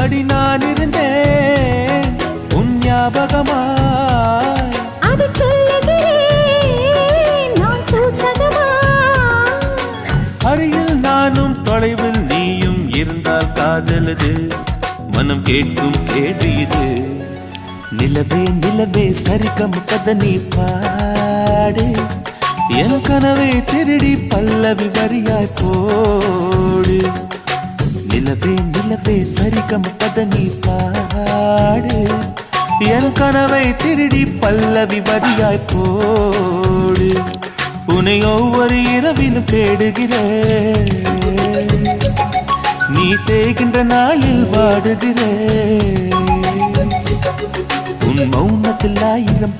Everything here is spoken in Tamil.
அடி நான் இருந்தேன் உன் ஞாபகமாய், அது சொல்லுகிறேன் நான் சூசகமாய். அருகில் நானும் தொலைவில் நீயும் இருந்தால் காதலது மனம் கேட்கும் கேள்வி இது. நிலவே நிலவே சரிகம் கதை நீ பாடு, என் கனவை திருடி பல்லவி வரியாய் போடு. நிலவே நிலவே சரிகம் கதை நீ பாடு, என் கனவை திருடி பல்லவி வரியாய் போடு. உன்னை ஒவ்வொரு இரவிலும் தேடுகிறேன், நீ தேய்கின்ற நாளில் வாடுகிறேன். உன் மௌனத்தில் 1000